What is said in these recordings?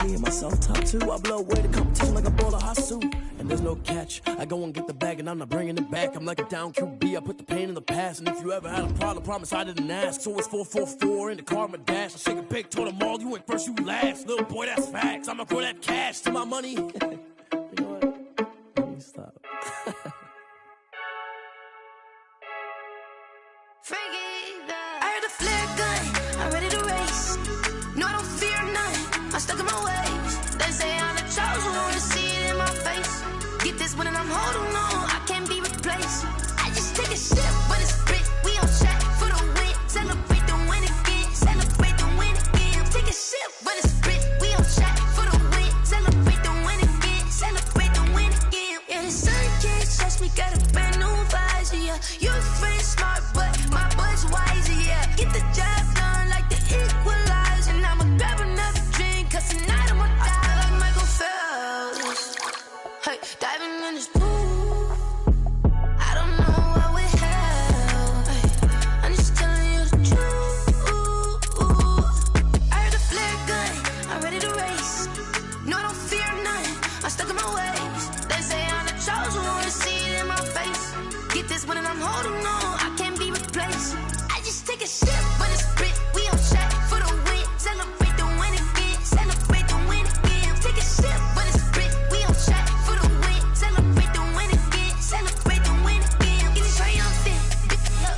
Me and myself top two, I blow away the competition like a ball of hot soup. And there's no catch, I go and get the bag and I'm not bringing it back. I'm like a down QB, I put the pain in the past. And if you ever had a problem, promise I didn't ask. So it's 444 in the car, my dash. I shake a big, told them all, you went first, you last. Little boy, that's facts, I'ma grow that cash to my money. You know what? Let me stop. I heard a flare gun, I'm ready to race. No, I don't fear none, I'm stuck in my ways. They say I'm the chosen one, to see it in my face. Get this one and I'm holding on, I can't be replaced. I just take a sip, but it's split, we on track for the win. Celebrate the win again, celebrate the win again. Take a sip, but it's split, we on track for the win. Celebrate the win again, celebrate the win again. Yeah, the sun can't touch me, got a brand new visor, yeah. You're a friend smart, but my bud's wiser, yeah. Get the job done like the equalizer. And I'ma grab another drink, cause tonight I'ma die like Michael Phelps. Hey, diving in this pool, I don't know what would help. Hey, I'm just telling you the truth. I heard a flare gun, I'm ready to race. No, I don't fear none, I'm stuck in my ways. They say I'm the chosen one, to see it in my face. Get this one and I'm holding on, I can't be replaced. I just take a sip, but it's split, we on track for the win. Celebrate the win again, celebrate the win again. Take a sip, but it's split, we on track for the win. Celebrate the win again, celebrate the win again. Get it triumphant,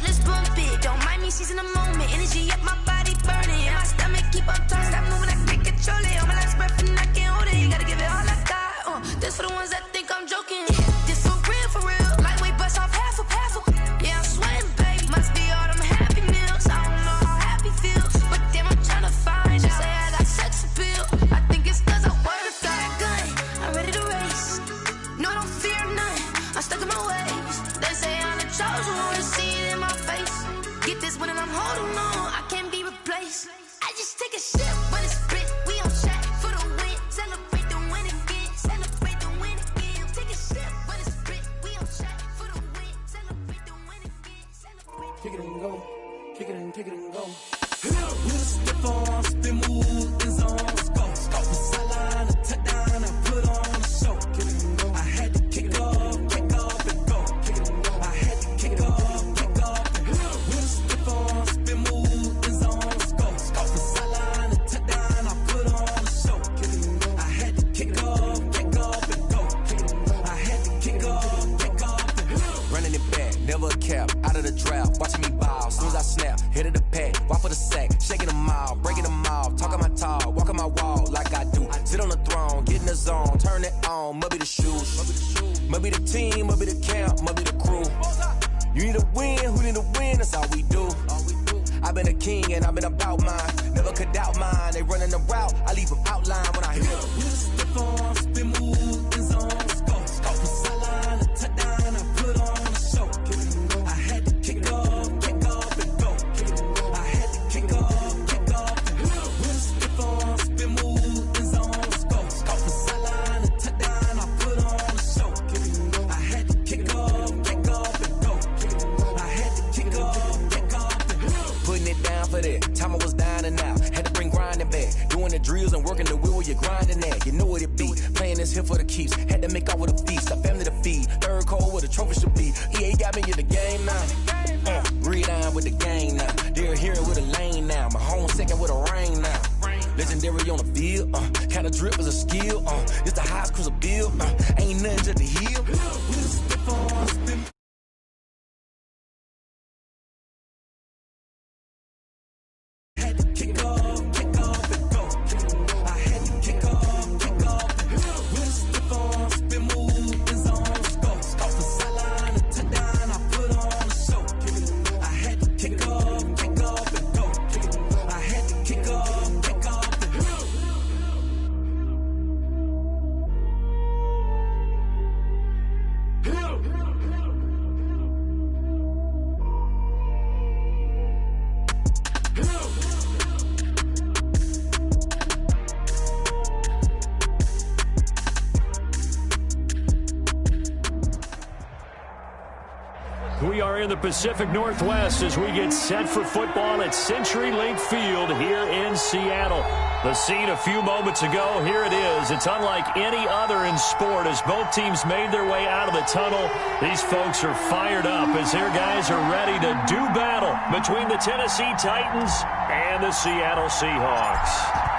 let's bump it. Don't mind me seizing the moment, energy up my body burning. And my stomach keep on turning, stop moving, I can't control it. On my last breath and I can't hold it, you gotta give it all I got. This for the ones that think I'm joking. This for real, lightweight bust off half a. Yeah, I'm sweating, baby, must be all them happy meals. I don't know how happy feels, but damn, I'm trying to find out. Say I got sex appeal, I think it's cause I wear a fat gun. I'm ready to race, no, I don't fear none, I'm stuck in my ways. They say I'm the chosen one, to see it in my face. Get this one and I'm holding on, I can't be replaced. I just take a sip, but it's split, we on track for the win. Celebrate the win again, celebrate the win again. Take a sip, but it's split, we on track for the win. Celebrate the win again, celebrate. Kick it and go, kick it and go. Step on, spin, move, is on, let's go. From sideline to touchdown, I put on a show. I had to kick off and go. I had to kick off and go. Step on, spin, move, is on, let's go. From sideline to touchdown, I put on a show. I had to kick off and go. I had to kick off and go. Running it back, never a cap, out of the drought, watching me ball. Soon as I snap, hit of the pack, walk for the sack, shaking them all, breaking them off, talking my talk, walking my wall like I do. Sit on the throne, get in the zone, turn it on, must be the shoes, must be the team, must be the camp, must be the crew. You need a win, who need a win, that's all we do. I've been a king and I've been about mine, never could doubt mine. They running the route, I leave them outline when I hear them. Step on, spin, move, is on, let's go. From sideline to touchdown, I put on a show. I had to kick off and go. I had to kick off and go. Step on, spin, move, is on, let's go. From sideline to touchdown, I put on a show. I had to kick off and go. I had to kick off and go. Putting it down for that, time I was down and out, had to bring grinding back, doing the drills and working the wheel where you're grinding at, you know what it be, playing this here for the keeps, had to make out with a feast, a family to feed, third cold where the trophy should be, EA got me in the game now, read on with the game now, they're hearing with a lane now, my home second with a rain now, legendary on the field, kinda drip is a skill, it's the highest cruiser bill, ain't nothing to the hill. Step on, spin. Had to kick off and go. I had to kick off and go. Step on, spin, move, is on, let's go. From sideline to touchdown, I put on a show. I had to kick off and go. I had to kick off and go. we are in the Pacific Northwest as we get set for football at CenturyLink Field here in Seattle. The scene a few moments ago, here it is. It's unlike any other in sport as both teams made their way out of the tunnel. These folks are fired up as their guys are ready to do battle between the Tennessee Titans and the Seattle Seahawks.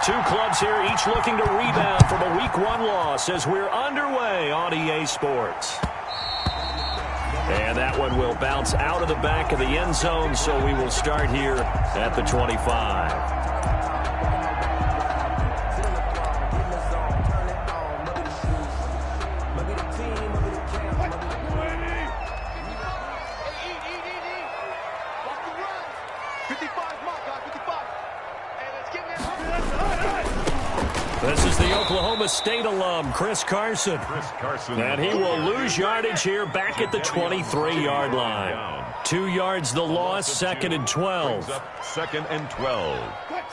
Two clubs here, each looking to rebound from a Week 1 loss as we're underway on EA Sports. And that one will bounce out of the back of the end zone, so we will start here at the 25. This is the Oklahoma State alum, Chris Carson. And he will lose yardage here back at the 23-yard line. 2 yards the loss, 2nd and 12. 2nd and 12.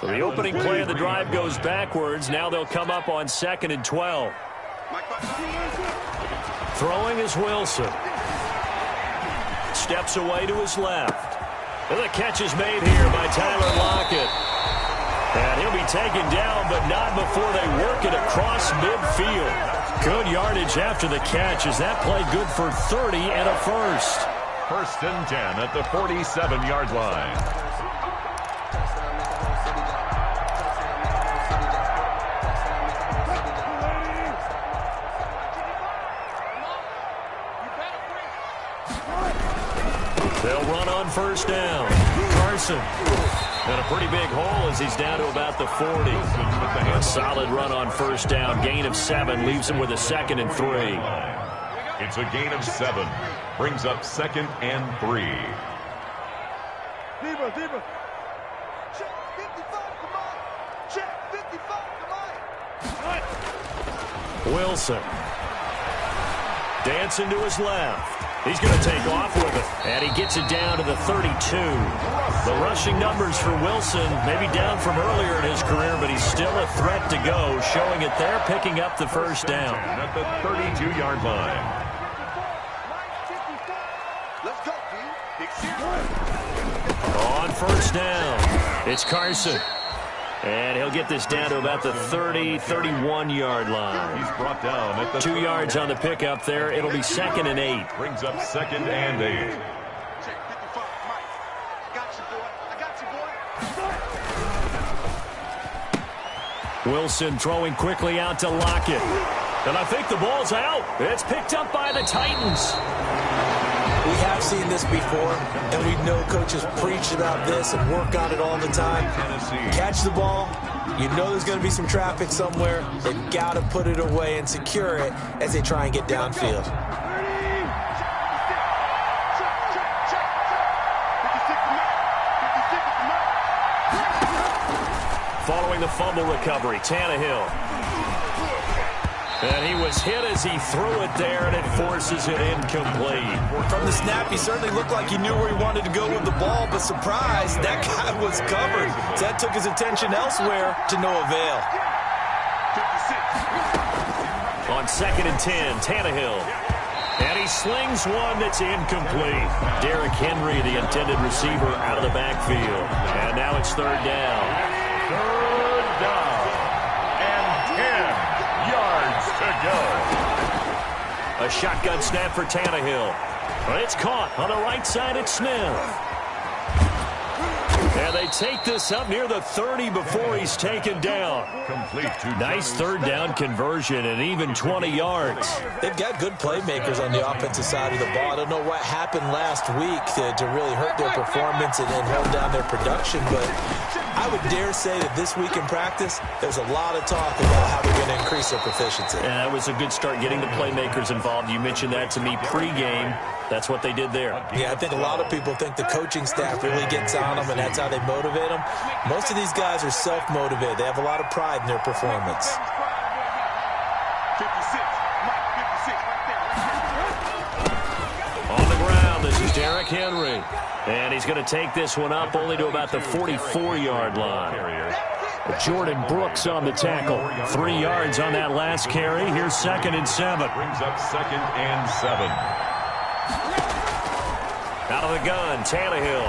So the opening play of the drive goes backwards. Now they'll come up on 2nd and 12. Throwing is Wilson. Steps away to his left. And the catch is made here by Tyler Lockett. And he'll be taken down, but not before they work it across midfield. Good yardage after the catch. Is that play good for 30 and a first? 1st and 10 at the 47-yard line. They'll run on 1st down. Carson. And a pretty big hole as he's down to about the 40. A solid run on 1st down. Gain of 7 leaves him with a 2nd and 3. It's a gain of 7. Brings up 2nd and 3. Deeper. Check 55, come on. Check 55, come on. Wilson. Dancing to his left. He's going to take off with it, and he gets it down to the 32. The rushing numbers for Wilson, maybe down from earlier in his career, but he's still a threat to go, showing it there, picking up the 1st down. At the 32-yard line. Let's go, On 1st down, it's Carson. And he'll get this down to about the 30, 31-yard line. He's brought down at the 2 yards on the pickup there. It'll be 2nd and 8. Brings up 2nd and 8. Check 55, Mike. I got you, boy. Wilson throwing quickly out to Lockett. And I think the ball's out. It's picked up by the Titans. We have seen this before, and we know coaches preach about this and work on it all the time. Catch the ball. You know there's going to be some traffic somewhere. They've got to put it away and secure it as they try and get downfield. Following the fumble recovery, Tannehill. And he was hit as he threw it there, and it forces it incomplete. From the snap, he certainly looked like he knew where he wanted to go with the ball, but surprise, that guy was covered. So that took his attention elsewhere to no avail. On 2nd and 10, Tannehill. And he slings one that's incomplete. Derrick Henry, the intended receiver, out of the backfield. And now it's 3rd down. 3rd down. And 10 yards to go. A shotgun snap for Tannehill. But it's caught on the right side at Smith. And they take this up near the 30 before he's taken down. Complete to nice 3rd down conversion and even 20 yards. They've got good playmakers on the offensive side of the ball. I don't know what happened last week to really hurt their performance and hold down their production, but I would dare say that this week in practice, there's a lot of talk about how they're going to increase their proficiency. And that was a good start getting the playmakers involved. You mentioned that to me pregame. That's what they did there. Yeah, I think a lot of people think the coaching staff really gets on them, and that's how they motivate them. Most of these guys are self-motivated. They have a lot of pride in their performance. 56, Mike, 56, right there. On the ground, this is Derrick Henry. And he's going to take this one up only to about the 44-yard line. Jordan Brooks on the tackle. 3 yards on that last carry. Here's 2nd and 7. Brings up 2nd and 7. Out of the gun, Tannehill.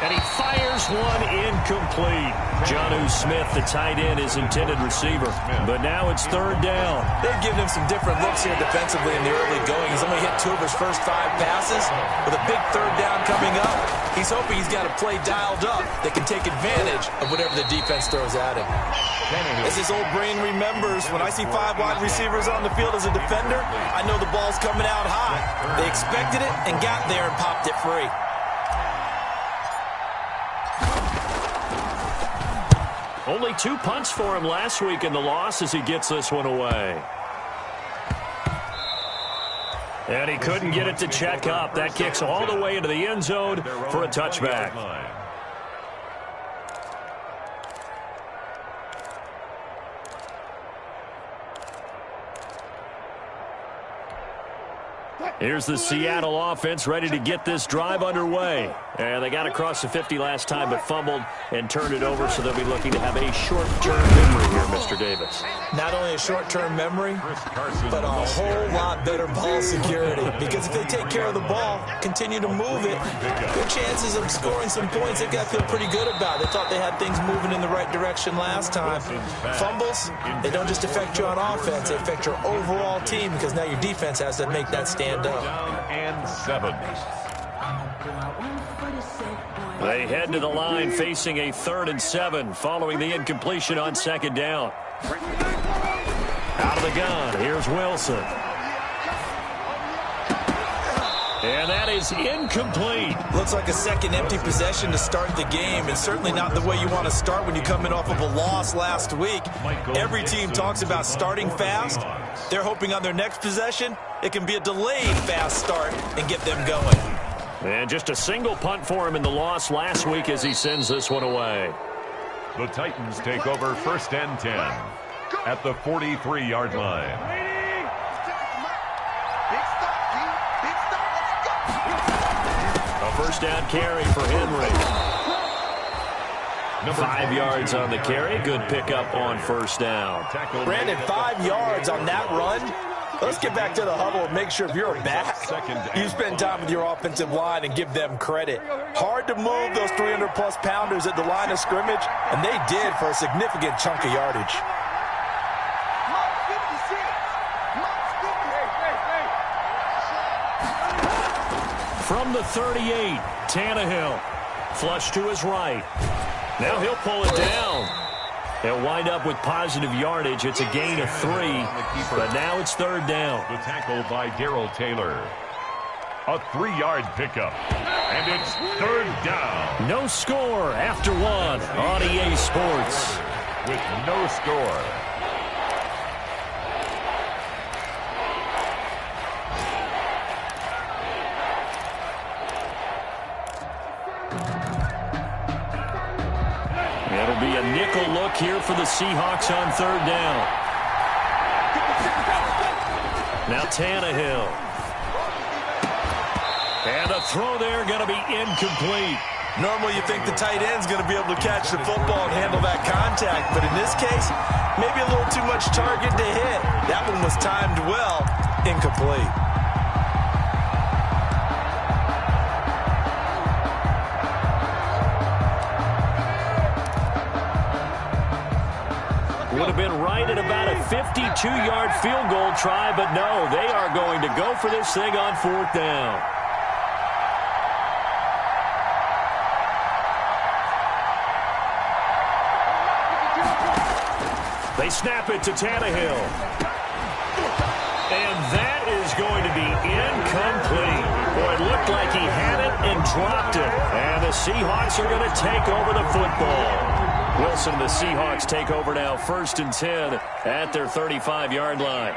And he fires one incomplete. Jonnu Smith, the tight end, his intended receiver. But now it's third down. They've given him some different looks here defensively in the early going. He's only hit 2 of his first 5 passes. With a big third down coming up, he's hoping he's got a play dialed up that can take advantage of whatever the defense throws at him. As his old brain remembers, when I see 5 wide receivers on the field as a defender, I know the ball's coming out high. They expected it and got there and popped it free. Only 2 punts for him last week in the loss as he gets this one away. And he couldn't get it to check up. That kicks all the way into the end zone for a touchback. Here's the Seattle offense ready to get this drive underway. And they got across the 50 last time but fumbled and turned it over, so they'll be looking to have a short-term memory here, Mr. Davis. Not only a short-term memory, but a whole lot better ball security. Because if they take care of the ball, continue to move it, their chances of scoring some points, they've got to feel pretty good about. They thought they had things moving in the right direction last time. Fumbles, they don't just affect you on offense, they affect your overall team because now your defense has to make that stand up. Down and 7. They head to the line facing a 3rd and 7 following the incompletion on 2nd down. Out of the gun, here's Wilson. And that is incomplete. Looks like a second empty possession to start the game, and certainly not the way you want to start when you come in off of a loss last week. Every team talks about starting fast. They're hoping on their next possession, it can be a delayed fast start and get them going. And just a single punt for him in the loss last week as he sends this one away. The Titans take over 1st and 10 at the 43-yard line. First down carry for Henry. 5 yards on the carry. Good pickup on 1st down. Brandon, 5 yards on that run. Let's get back to the huddle and make sure if you're a back, you spend time with your offensive line and give them credit. Hard to move those 300-plus pounders at the line of scrimmage, and they did for a significant chunk of yardage. From the 38, Tannehill. Flush to his right. Now he'll pull it down. They'll wind up with positive yardage. It's a gain of 3, but now it's 3rd down. The tackle by Darrell Taylor. A 3-yard pickup, and it's 3rd down. No score after 1 on EA Sports. With no score. It'll be a nickel look here for the Seahawks on 3rd down. Now Tannehill. And a throw there going to be incomplete. Normally you think the tight end's going to be able to catch the football and handle that contact, but in this case, maybe a little too much target to hit. That one was timed well, incomplete. Would have been right at about a 52-yard field goal try, but no, they are going to go for this thing on 4th down. They snap it to Tannehill. And that is going to be incomplete. Boy, it looked like he had it and dropped it. And the Seahawks are going to take over the football. Wilson, the Seahawks take over now 1st and 10 at their 35-yard line.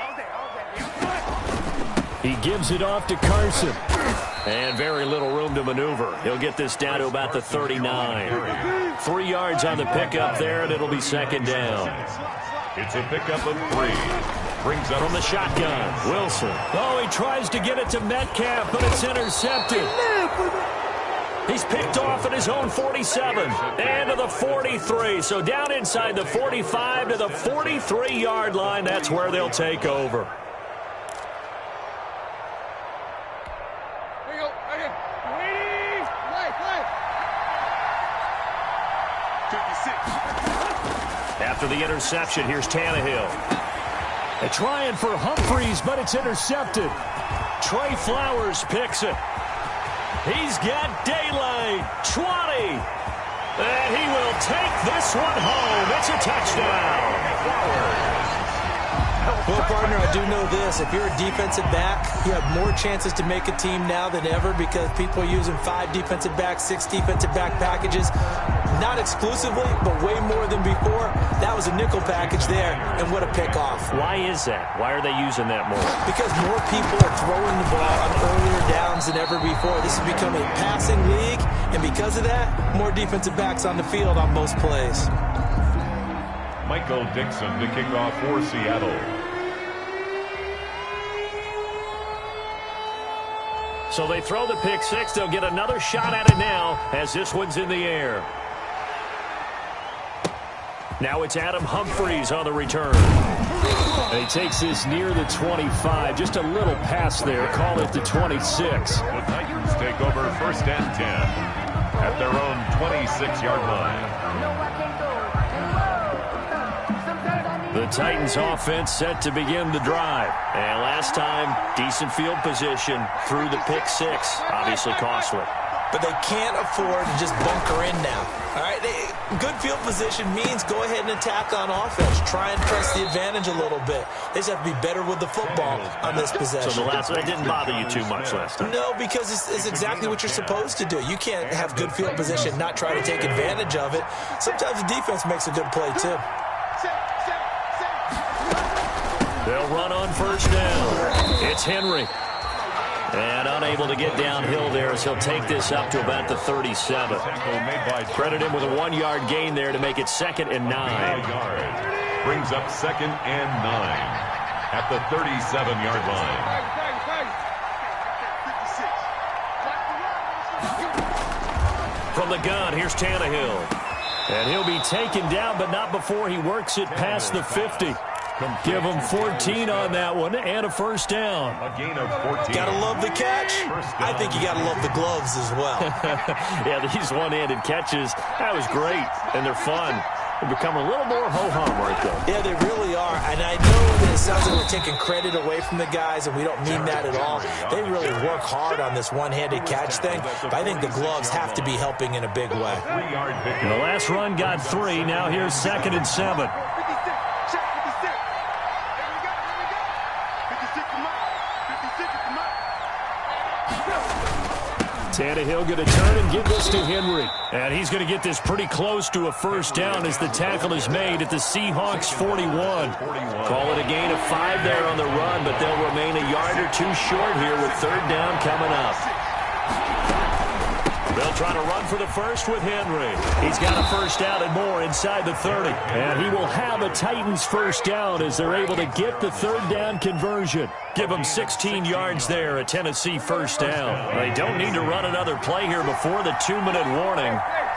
He gives it off to Carson. And very little room to maneuver. He'll get this down to about the 39. 3 yards on the pickup there, and it'll be 2nd down. It's a pickup of 3. Brings up from the shotgun. Wilson. Oh, he tries to get it to Metcalf, but it's intercepted. He's picked off at his own 47 and to the 43. So down inside the 45 to the 43-yard line. That's where they'll take over. After the interception, here's Tannehill. They're trying for Humphries, but it's intercepted. Trey Flowers picks it. He's got daylight. 20. And he will take this one home. It's a touchdown. Well, partner, I do know this. If you're a defensive back, you have more chances to make a team now than ever because people are using 5 defensive backs, 6 defensive back packages. Not exclusively, but way more than before. That was a nickel package there, and what a pickoff. Why is that? Why are they using that more? Because more people are throwing the ball on earlier downs than ever before. This has become a passing league, and because of that, more defensive backs on the field on most plays. Michael Dixon to kick off for Seattle. So they throw the pick six. They'll get another shot at it now as this one's in the air. Now it's Adam Humphries on the return. And he takes this near the 25. Just a little pass there. Call it the 26. The Titans take over 1st and 10 at their own 26-yard line. The Titans offense set to begin the drive. And last time, decent field position through the pick six. Obviously costly. But they can't afford to just bunker in now. All right, good field position means go ahead and attack on offense. Try and press the advantage a little bit. They just have to be better with the football on this possession. So the last one didn't bother you too much last time? No, because it's exactly what you're supposed to do. You can't have good field position, not try to take advantage of it. Sometimes the defense makes a good play, too. They'll run on 1st down. It's Henry. And unable to get downhill there as he'll take this up to about the 37. Credit him with a 1-yard gain there to make it 2nd and 9. Brings up 2nd and 9 at the 37-yard line. From the gun, here's Tannehill. And he'll be taken down, but not before he works it past the 50. Give him 14 on that one and a 1st down. A gain of 14. Gotta love the catch. I think you gotta love the gloves as well. Yeah, these one-handed catches, that was great, and they're fun. They become a little more ho-hum right there. Yeah, they really are. And I know that it sounds like we're taking credit away from the guys, and we don't mean that at all. They really work hard on this one-handed catch thing, but I think the gloves have to be helping in a big way. The last run got 3. Now here's 2nd and 7. Tannehill going to turn and give this to Henry. And he's going to get this pretty close to a 1st down as the tackle is made at the Seahawks 41. Call it a gain of 5 there on the run, but they'll remain a yard or 2 short here with 3rd down coming up. They'll try to run for the 1st with Henry. He's got a 1st down and more inside the 30. And he will have a Titans 1st down as they're able to get the 3rd down conversion. Give them 16 yards there, a Tennessee 1st down. They don't need to run another play here before the 2-minute warning.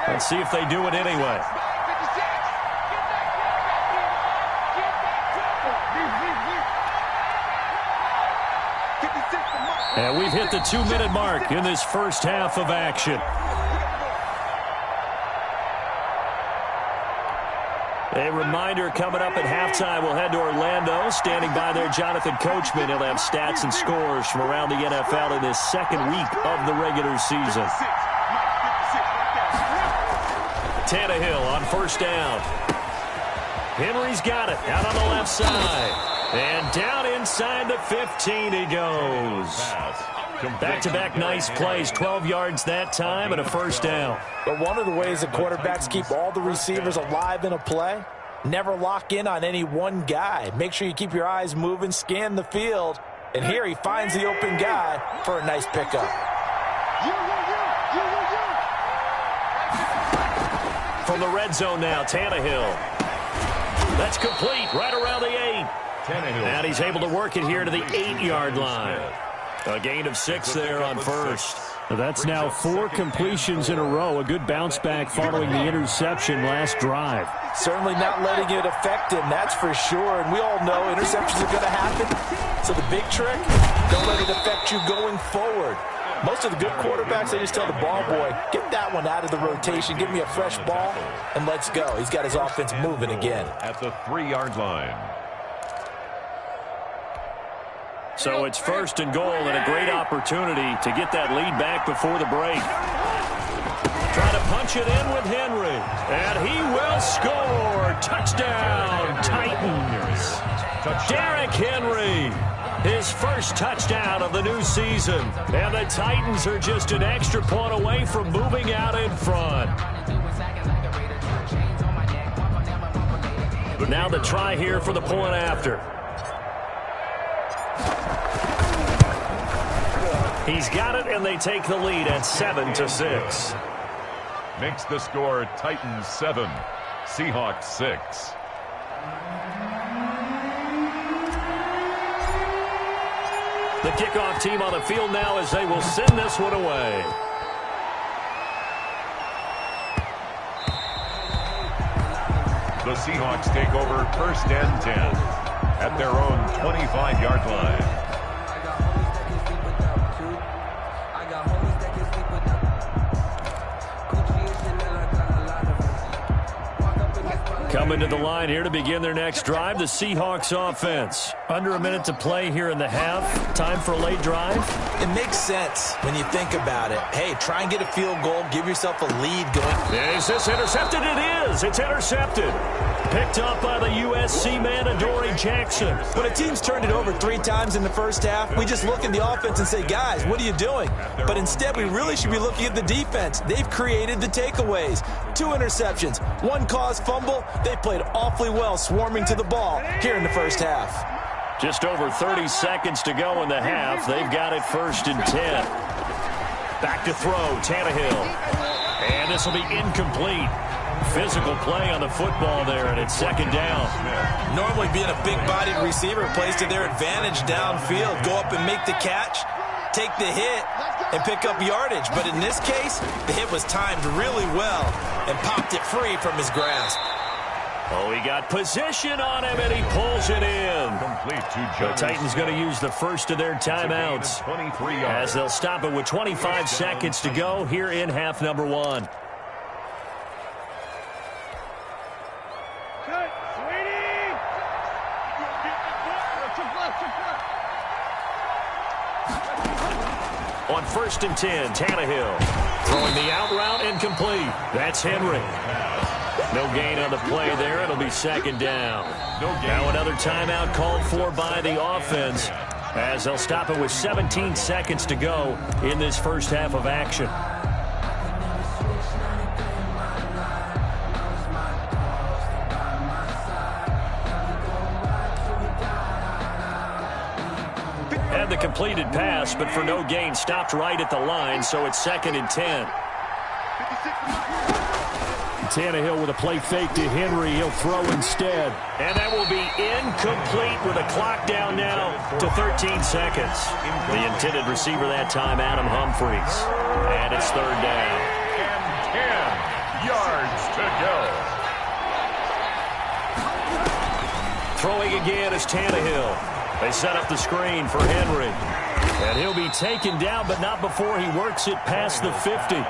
Let's see if they do it anyway. And we've hit the 2-minute mark in this first half of action. A reminder coming up at halftime, we'll head to Orlando. Standing by there, Jonathan Coachman. He'll have stats and scores from around the NFL in this 2nd week of the regular season. Tannehill on 1st down. Henry's got it out on the left side. And down inside the 15 he goes. Back-to-back nice plays, 12 yards that time and a 1st down. But one of the ways that quarterbacks keep all the receivers alive in a play, never lock in on any one guy. Make sure you keep your eyes moving, scan the field. And here he finds the open guy for a nice pickup. From the red zone now, Tannehill. That's complete right around the 8. And he's able to work it here to the 8-yard line. A gain of 6 there on 1st. That's now 4 completions in a row. A good bounce back following the interception last drive. Certainly not letting it affect him, that's for sure. And we all know interceptions are going to happen. So the big trick, don't let it affect you going forward. Most of the good quarterbacks, they just tell the ball boy, get that one out of the rotation, give me a fresh ball, and let's go. He's got his offense moving again. At the 3-yard line. So it's 1st and goal and a great opportunity to get that lead back before the break. Trying to punch it in with Henry. And he will score. Touchdown, Titans. Derrick Henry. His first touchdown of the new season. And the Titans are just an extra point away from moving out in front. Now the try here for the point after. He's got it, and they take the lead at 7-6. Makes the score Titans 7, Seahawks 6. The kickoff team on the field now as they will send this one away. The Seahawks take over 1st and 10 at their own 25-yard line. Coming to the line here to begin their next drive, the Seahawks offense. Under a minute to play here in the half. Time for a late drive. It makes sense when you think about it. Hey, try and get a field goal. Give yourself a lead going. Is this intercepted? It is. It's intercepted. Picked up by the USC man, Adoree Jackson. When a team's turned it over 3 times in the first half, we just look at the offense and say, guys, what are you doing? But instead, we really should be looking at the defense. They've created the takeaways. 2 interceptions, 1 caused fumble. They played awfully well swarming to the ball here in the first half. Just over 30 seconds to go in the half. They've got it 1st and 10. Back to throw, Tannehill. And this will be incomplete. Physical play on the football there, and it's 2nd down. Normally being a big-bodied receiver plays to their advantage downfield. Go up and make the catch, take the hit, and pick up yardage. But in this case, the hit was timed really well and popped it free from his grasp. Oh, he got position on him, and he pulls it in. Complete to The Titans going to use the first of their timeouts as they'll stop it with 25 seconds to go here in half number 1. On 1st and 10, Tannehill throwing the out route incomplete. That's Henry. No gain on the play there. It'll be 2nd down. Now another timeout called for by the offense as they'll stop it with 17 seconds to go in this first half of action. Had the completed pass, but for no gain, stopped right at the line, so it's 2nd and 10. Tannehill with a play fake to Henry. He'll throw instead. And that will be incomplete with a clock down now to 13 seconds. The intended receiver that time, Adam Humphries. And it's 3rd down. And 10 yards to go. Throwing again is Tannehill. They set up the screen for Henry. And he'll be taken down, but not before he works it past the 50.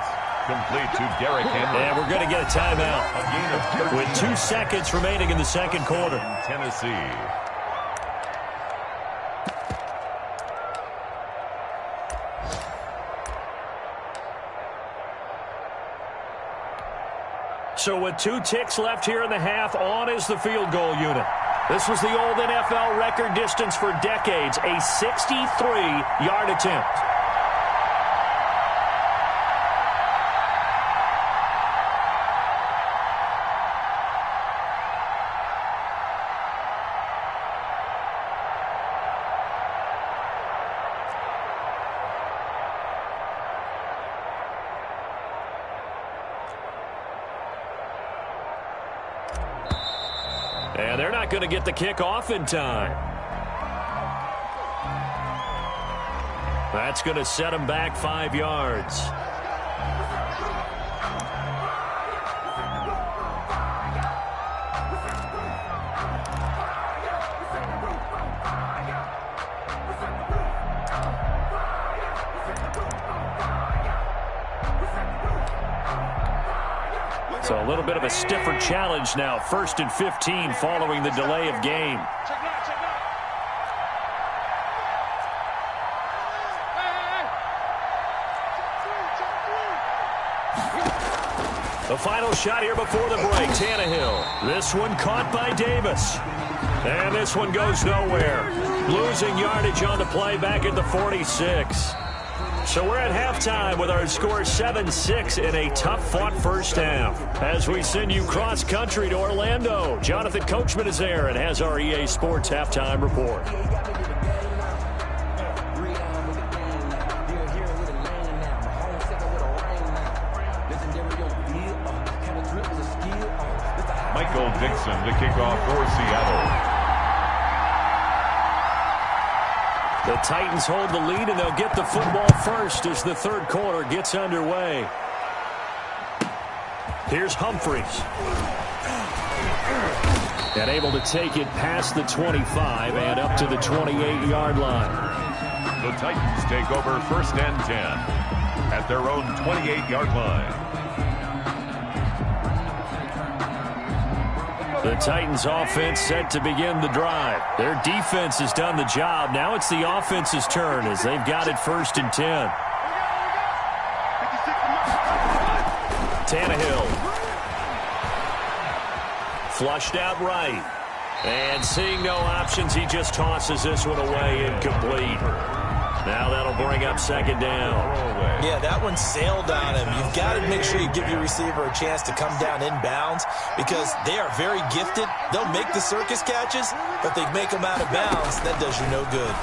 Complete to Derrick Henry. And we're going to get a timeout with 2 seconds remaining in the 2nd quarter. Tennessee. So with 2 ticks left here in the half, on is the field goal unit. This was the old NFL record distance for decades, a 63-yard attempt. And they're not going to get the kickoff in time. That's going to set him back 5 yards. So a little bit of a stiffer challenge now. 1st and 15 following the delay of game. The final shot here before the break. Tannehill. This one caught by Davis. And this one goes nowhere. Losing yardage on the play back at the 46. So we're at halftime with our score 7-6 in a tough-fought first half. As we send you cross-country to Orlando, Jonathan Coachman is there and has our EA Sports halftime report. Michael Dixon to kick off for Seattle. The Titans hold the lead, and they'll get the football first as the third quarter gets underway. Here's Humphries. And able to take it past the 25 and up to the 28-yard line. The Titans take over 1st and 10 at their own 28-yard line. The Titans offense set to begin the drive. Their defense has done the job. Now it's the offense's turn as they've got it 1st and 10. Tannehill. Flushed out right. And seeing no options, he just tosses this one away incomplete. Now that'll bring up 2nd down. Yeah, that one sailed on him. You've got to make sure you give your receiver a chance to come down inbounds because they are very gifted. They'll make the circus catches, but they make them out of bounds. That does you no good.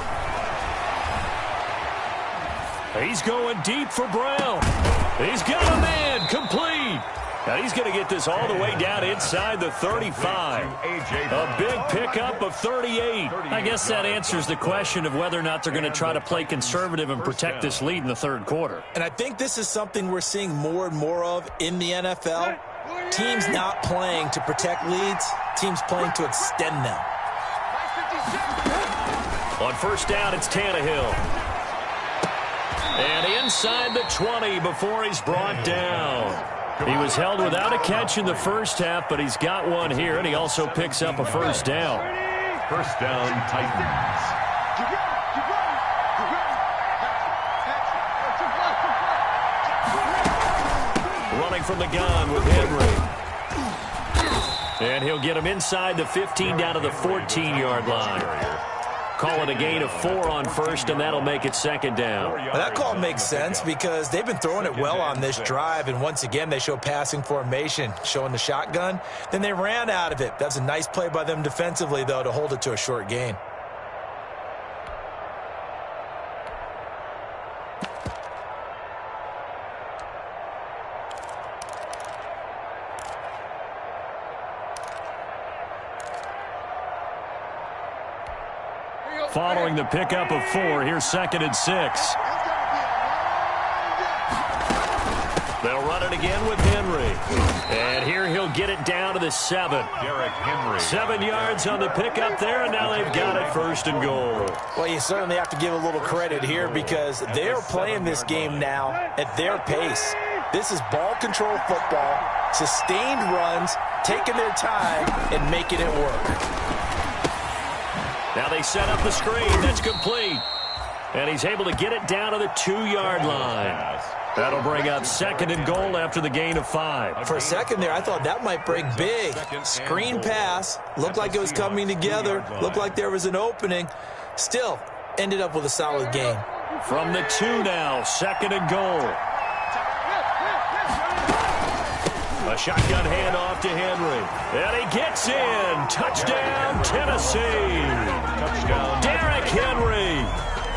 He's going deep for Brown. He's got a man complete. Now he's going to get this all the way down inside the 35. A big pickup of 38. I guess that answers the question of whether or not they're going to try to play conservative and protect this lead in the third quarter. And I think this is something we're seeing more and more of in the NFL. Teams not playing to protect leads, teams playing to extend them. On 1st down, it's Tannehill. And inside the 20 before he's brought down. He was held without a catch in the first half, but he's got one here, and he also picks up a 1st down. 1st down, Titans. Running from the gun with Henry. And he'll get him inside the 15 down to the 14-yard line. Call it a gain of 4 on 1st, and that'll make it 2nd down. Well, that call makes sense because they've been throwing it well on this drive, and once again they show passing formation, showing the shotgun. Then they ran out of it. That's a nice play by them defensively, though, to hold it to a short gain. Following the pickup of 4, here's 2nd and 6. They'll run it again with Henry. And here he'll get it down to the 7. Derrick Henry. 7 yards on the pickup there, and now they've got it 1st and goal. Well, you certainly have to give a little credit here because they're playing this game now at their pace. This is ball control football, sustained runs, taking their time, and making it work. Now they set up the screen. That's complete. And he's able to get it down to the 2-yard line. That'll bring up 2nd and goal after the gain of 5. For a second there, I thought that might break big. Screen pass. Looked like it was coming together. Looked like there was an opening. Still, ended up with a solid gain. From the 2 now, 2nd and goal. A shotgun handoff to Henry. And he gets in. Touchdown, Tennessee. Touchdown. Derrick Henry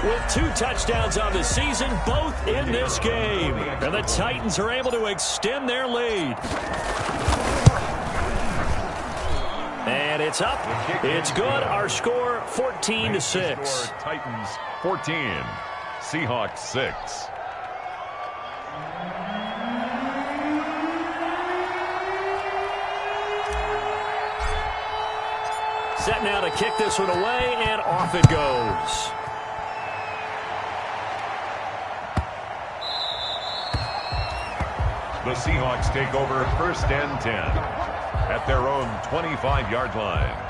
with 2 touchdowns on the season, both in this game. And the Titans are able to extend their lead. And it's up. It's good. Our score, 14-6. Titans, 14. Seahawks 6. Set now to kick this one away, and off it goes. The Seahawks take over 1st and 10 at their own 25-yard line.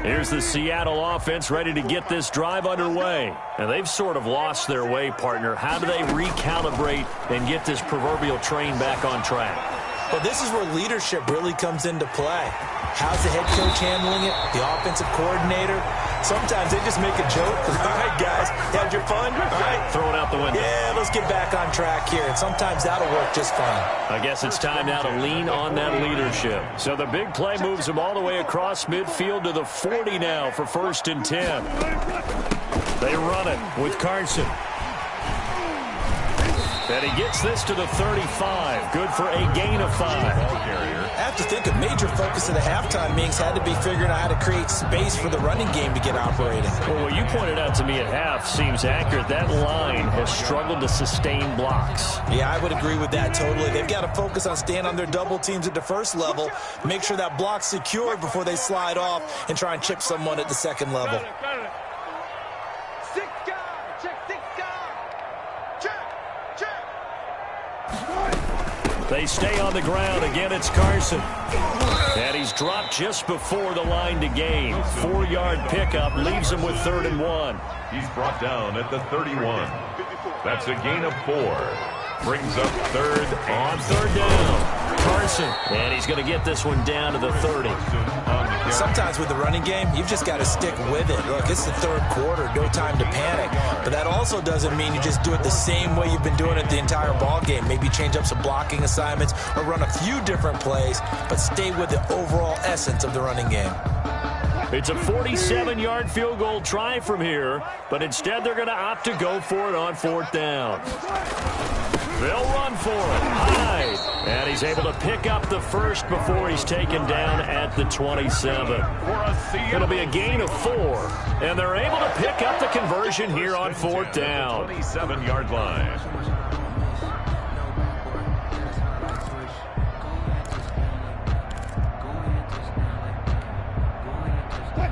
Here's the Seattle offense ready to get this drive underway. And they've sort of lost their way, partner. How do they recalibrate and get this proverbial train back on track? Well, this is where leadership really comes into play. How's the head coach handling it? The offensive coordinator? Sometimes they just make a joke. All right, guys, had your fun? All right. Throw it out the window. Yeah, let's get back on track here. And sometimes that'll work just fine. I guess it's time now to lean on that leadership. So the big play moves them all the way across midfield to the 40 now for 1st and 10. They run it with Carson. And he gets this to the 35. Good for a gain of 5. I have to think a major focus of the halftime meetings had to be figuring out how to create space for the running game to get operating. Well, what you pointed out to me at half seems accurate. That line has struggled to sustain blocks. Yeah, I would agree with that totally. They've got to focus on staying on their double teams at the first level, make sure that block's secured before they slide off and try and chip someone at the second level. They stay on the ground. Again, it's Carson. And he's dropped just before the line to gain. 4-yard pickup leaves him with 3rd and 1. He's brought down at the 31. That's a gain of 4. Brings up 3rd on 3rd down. Carson. And he's going to get this one down to the 30. Sometimes with the running game, you've just got to stick with it. Look, it's the 3rd quarter, no time to panic. But that also doesn't mean you just do it the same way you've been doing it the entire ball game. Maybe change up some blocking assignments or run a few different plays, but stay with the overall essence of the running game. It's a 47-yard field goal try from here, but instead they're going to opt to go for it on 4th down. They'll run for it. Hyde. And he's able to pick up the first before he's taken down at the 27. It'll be a gain of 4. And they're able to pick up the conversion here on 4th down. 27-yard line.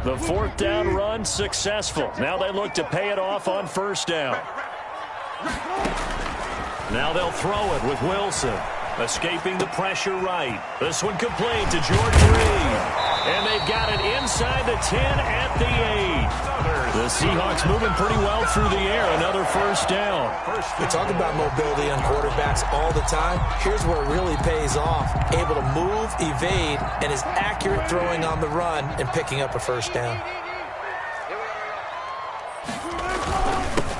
The 4th down run successful. Now they look to pay it off on 1st down. Now they'll throw it with Wilson. Escaping the pressure right. This one complete to Jordan Reed. And they've got it inside the 10 at the 8. The Seahawks moving pretty well through the air. Another 1st down. We talk about mobility on quarterbacks all the time. Here's where it really pays off. Able to move, evade, and is accurate throwing on the run and picking up a 1st down.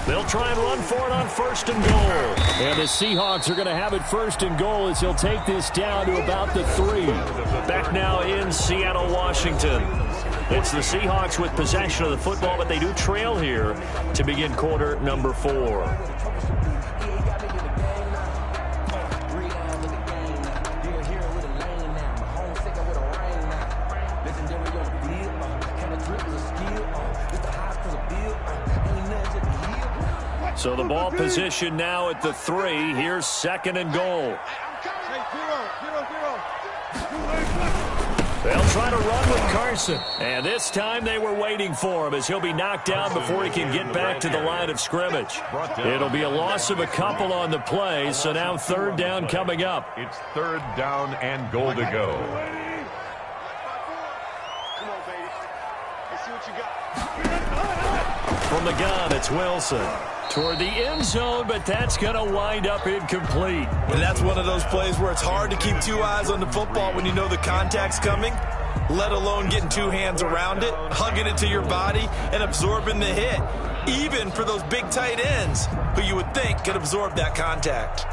They'll try and run for it on 1st and goal. And the Seahawks are going to have it 1st and goal as he'll take this down to about the 3. Back now in Seattle, Washington. It's the Seahawks with possession of the football, but they do trail here to begin quarter number 4. So the ball position now at the 3. Here's 2nd and goal. They'll try to run with Carson. And this time they were waiting for him as he'll be knocked down before he can get back to the line of scrimmage. It'll be a loss of a couple on the play, so now 3rd down coming up. It's 3rd down and goal to go. From the gun, it's Wilson. Toward the end zone, but that's going to wind up incomplete. And that's one of those plays where it's hard to keep 2 eyes on the football when you know the contact's coming, let alone getting 2 hands around it, hugging it to your body, and absorbing the hit, even for those big tight ends who you would think could absorb that contact.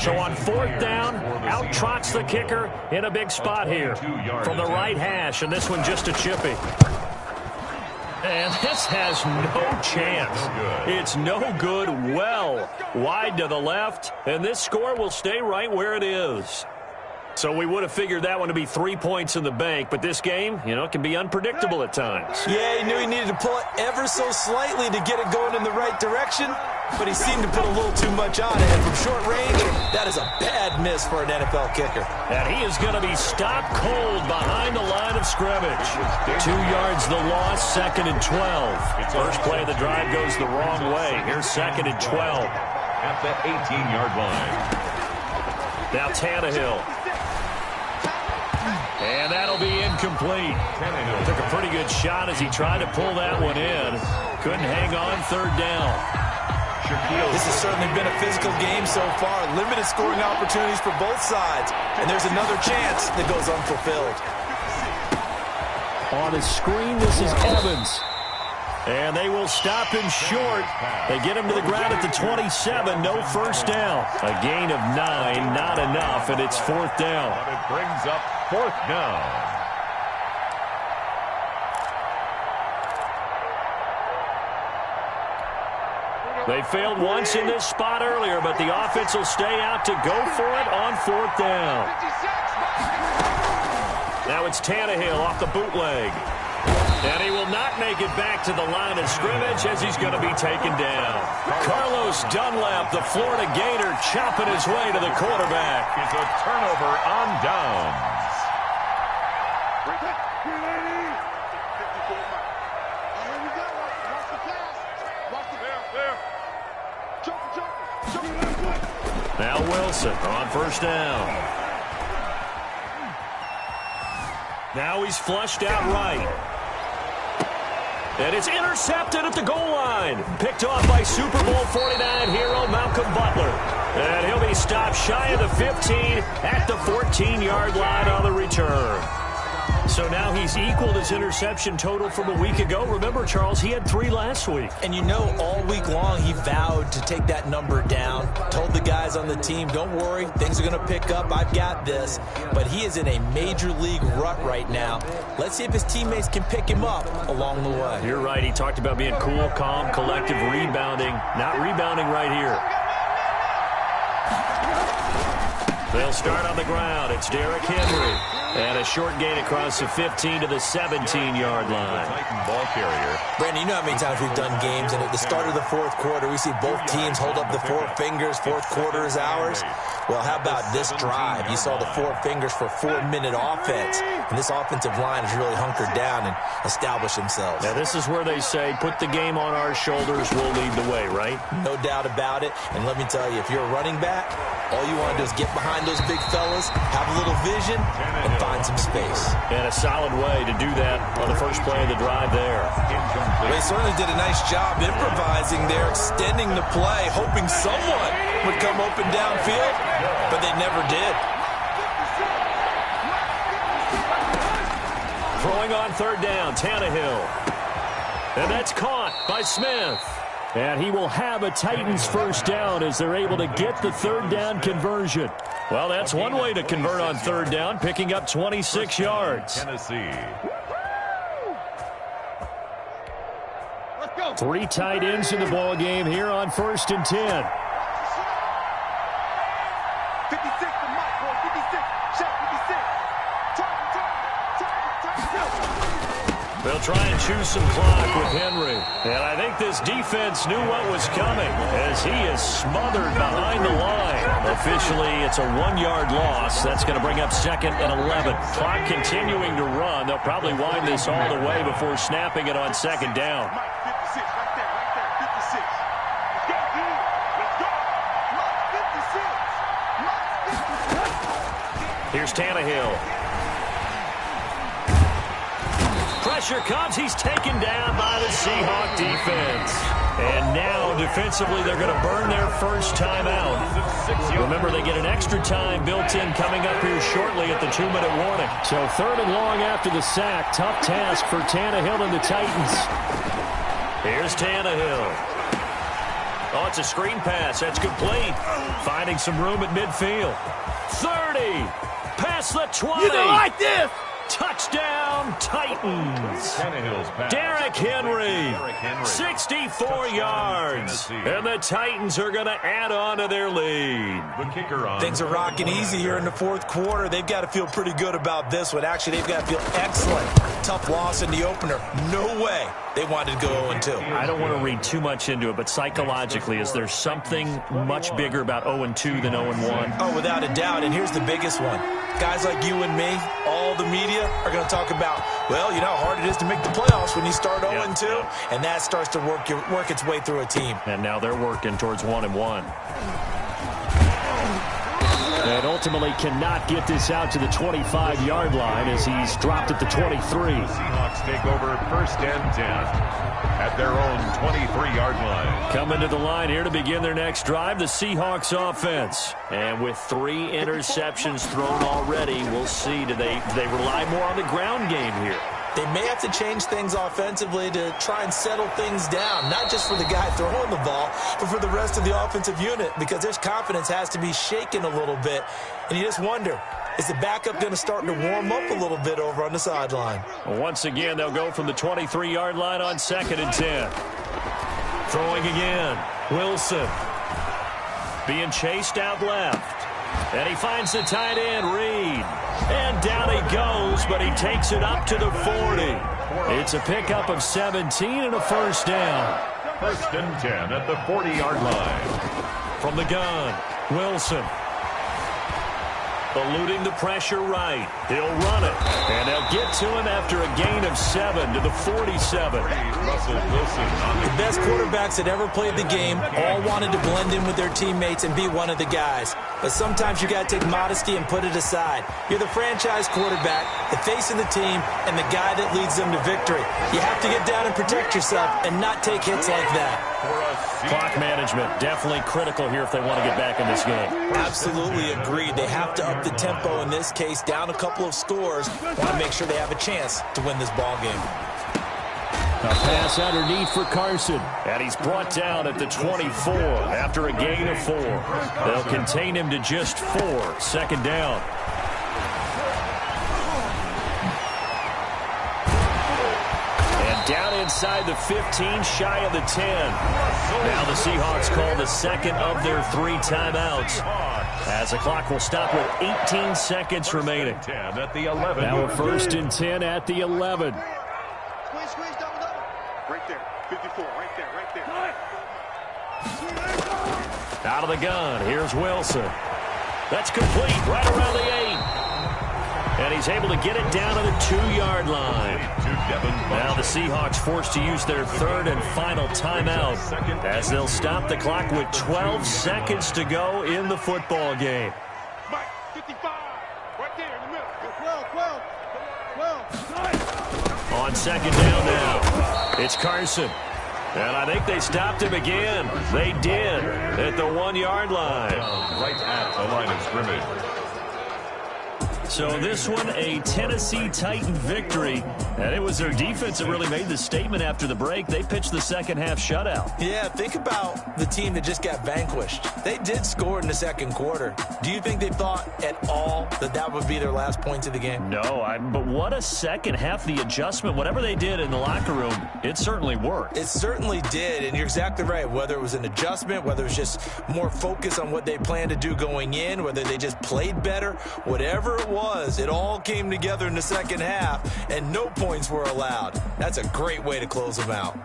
So on fourth down, out trots the kicker in a big spot here from the right hash, and this one just a chippy. And this has no chance. It's no good. Well wide to the left, and this score will stay right where it is. So we would have figured that one to be 3 points in the bank, but this game, it can be unpredictable at times. Yeah, he knew he needed to pull it ever so slightly to get it going in the right direction, but he seemed to put a little too much on it. And from short range, that is a bad miss for an NFL kicker. And he is going to be stopped cold behind the line of scrimmage. 2 yards the loss, 2nd and 12. First play of the drive goes the wrong way. Here's 2nd and 12. At the 18-yard line. Now Tannehill. And that'll be incomplete. Took a pretty good shot as he tried to pull that one in. Couldn't hang on, 3rd down. This has certainly been a physical game so far. Limited scoring opportunities for both sides. And there's another chance that goes unfulfilled. On the screen, this is Evans. And they will stop him short. They get him to the ground at the 27. No first down. A gain of 9, not enough, and it's 4th down. But it brings up 4th down. They failed once in this spot earlier, but the offense will stay out to go for it on 4th down. Now it's Tannehill off the bootleg. And he will not make it back to the line of scrimmage as he's going to be taken down. Carlos Dunlap, the Florida Gator, chopping his way to the quarterback. It's a turnover on downs. Now Wilson on first down. Now he's flushed out right. And it's intercepted at the goal line. Picked off by Super Bowl 49 hero Malcolm Butler. And he'll be stopped shy of the 15 at the 14-yard line on the return. So now he's equaled his interception total from a week ago. Remember, Charles, he had 3 last week. And all week long he vowed to take that number down. Told the guys on the team, don't worry, things are going to pick up. I've got this. But he is in a major league rut right now. Let's see if his teammates can pick him up along the way. You're right. He talked about being cool, calm, collective, rebounding. Not rebounding right here. They'll start on the ground. It's Derrick Henry. And a short gain across the 15 to the 17-yard line. Titan ball carrier. Brandon, you know how many times we've done games, and at the start of the 4th quarter, we see both teams hold up the 4 fingers. 4th quarter is ours. Well, how about this drive? You saw the 4 fingers for 4-minute offense, and this offensive line has really hunkered down and established themselves. Now, this is where they say, put the game on our shoulders, we'll lead the way, right? No doubt about it. And let me tell you, if you're a running back, all you want to do is get behind those big fellas, have a little vision, and find some space. And a solid way to do that on the first play of the drive there. They certainly did a nice job improvising there, extending the play, hoping someone would come open downfield, but they never did. Throwing on 3rd down, Tannehill. And that's caught by Smith. And he will have a Titans first down as they're able to get the 3rd down conversion. Well, that's one way to convert on 3rd down, picking up 26 yards. Tennessee. 3 tight ends in the ball game here on 1st and 10. 56 to Mike, boy, 56. Shot 56. They'll try and chew some clock with Henry. And I think this defense knew what was coming as he is smothered behind the line. Officially, it's a 1-yard loss. That's going to bring up 2nd and 11. Clock continuing to run. They'll probably wind this all the way before snapping it on 2nd down. Mike, 56, right there, 56. Let's go, let's go. Mike, 56. Here's Tannehill. Pressure comes. He's taken down by the Seahawk defense. And now, defensively, they're going to burn their first timeout. Remember, they get an extra time built in coming up here shortly at the 2-minute warning. So 3rd and long after the sack. Tough task for Tannehill and the Titans. Here's Tannehill. Oh, it's a screen pass. That's complete. Finding some room at midfield. 30. Past the 20. You don't like this. Touchdown, Titans. Derrick Henry, 64 yards. And the Titans are going to add on to their lead. Things are rocking easy here in the fourth quarter. They've got to feel pretty good about this one. Actually, they've got to feel excellent. Tough loss in the opener. No way they wanted to go 0-2. I don't want to read too much into it, but psychologically, is there something much bigger about 0-2 than 0-1? Oh, without a doubt. And here's the biggest one. Guys like you and me, all the media, are going to talk about, well, you know how hard it is to make the playoffs when you start 0-2, and that starts to work its way through a team. And now they're working towards 1-1. And ultimately cannot get this out to the 25-yard line as he's dropped at the 23. Seahawks take over 1st and 10 at their own 23-yard line. Coming to the line here to begin their next drive, the Seahawks offense. And with 3 interceptions thrown already, we'll see. Do they rely more on the ground game here? They may have to change things offensively to try and settle things down, not just for the guy throwing the ball, but for the rest of the offensive unit, because their confidence has to be shaken a little bit. And you just wonder, is the backup going to start to warm up a little bit over on the sideline? Once again, they'll go from the 23-yard line on 2nd and 10. Throwing again. Wilson. Being chased out left. And he finds the tight end, Reed. And down he goes, but he takes it up to the 40. It's a pickup of 17 and a first down. 1st and 10 at the 40-yard line. From the gun, Wilson. Eluding the pressure right. He'll run it. And they'll get to him after a gain of 7 to the 47. Russell Wilson on The best quarterbacks that ever played the game all wanted to blend in with their teammates and be one of the guys. But sometimes you got to take modesty and put it aside. You're the franchise quarterback, the face of the team, and the guy that leads them to victory. You have to get down and protect yourself and not take hits like that. Clock management definitely critical here if they want to get back in this game. Absolutely agreed. They have to up the tempo in this case, down a couple of scores. Want to make sure they have a chance to win this ball game. A pass underneath for Carson. And he's brought down at the 24 after a gain of 4. They'll contain him to just 4. 2nd down. And down inside the 15, shy of the 10. Now the Seahawks call the second of their 3 timeouts, as the clock will stop with 18 seconds remaining. At the 11. Now a 1st and 10 at the 11. Squeeze, double. Right there, 54, right there. Out of the gun, here's Wilson. That's complete, right around the 8. And he's able to get it down to the 2-yard line. Now the Seahawks forced to use their 3rd and final timeout, as they'll stop the clock with 12 seconds to go in the football game. Mike, 55, right there in the middle. 12. On 2nd down now, it's Carson. And I think they stopped him again. They did at the 1-yard line. Right at the line of scrimmage. So this one, a Tennessee Titan victory. And it was their defense that really made the statement after the break. They pitched the second-half shutout. Yeah, think about the team that just got vanquished. They did score in the 2nd quarter. Do you think they thought at all that that would be their last points of the game? No, but what a second half. The adjustment, whatever they did in the locker room, it certainly worked. It certainly did, and you're exactly right. Whether it was an adjustment, whether it was just more focus on what they planned to do going in, whether they just played better, whatever it was, it all came together in the 2nd half, and no points were allowed. That's a great way to close them out.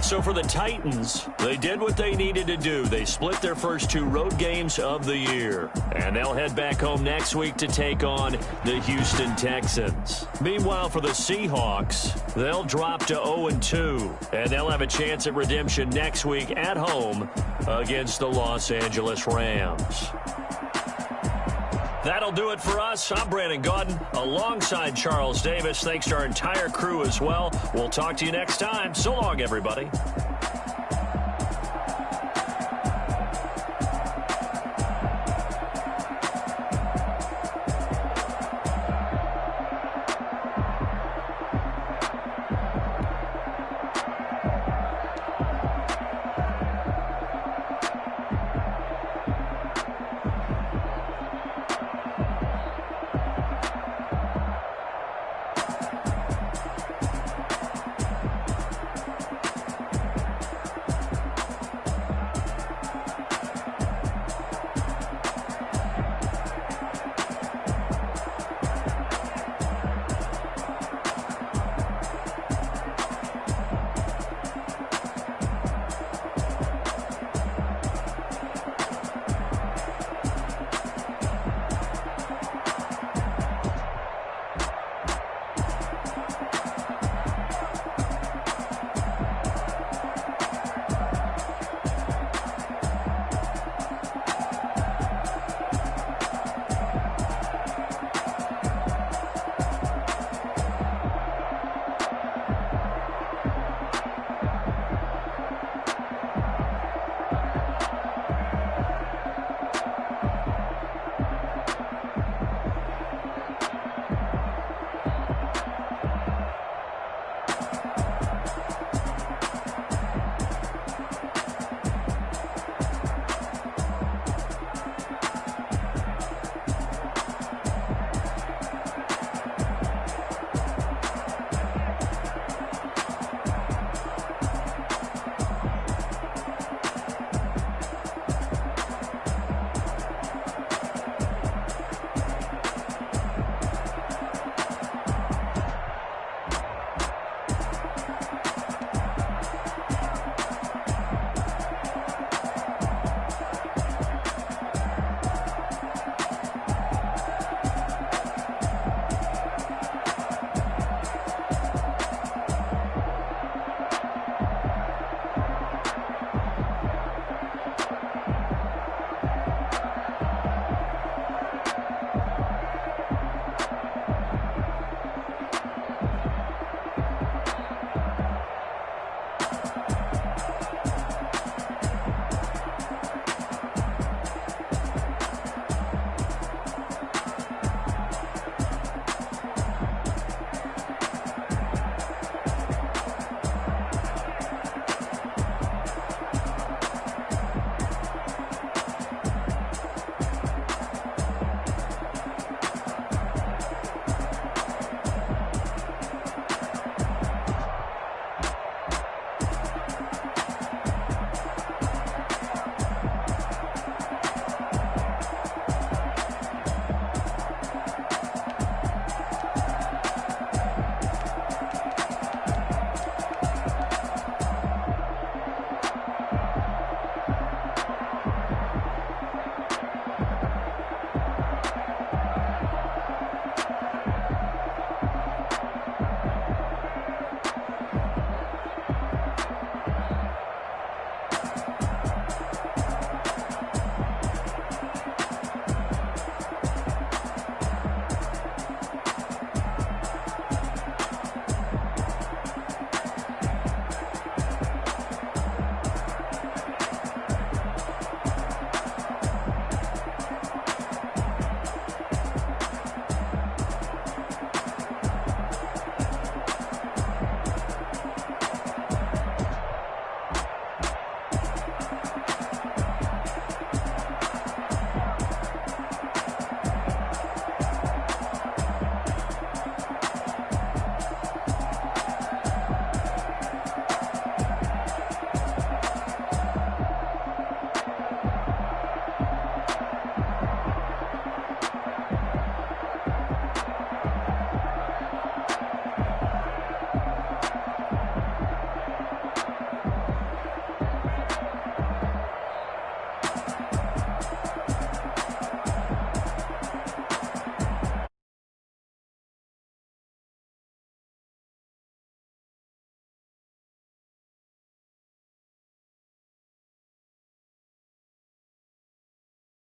So for the Titans, they did what they needed to do. They split their first 2 road games of the year. And they'll head back home next week to take on the Houston Texans. Meanwhile, for the Seahawks, they'll drop to 0-2. And they'll have a chance at redemption next week at home against the Los Angeles Rams. That'll do it for us. I'm Brandon Gaudin alongside Charles Davis. Thanks to our entire crew as well. We'll talk to you next time. So long, everybody.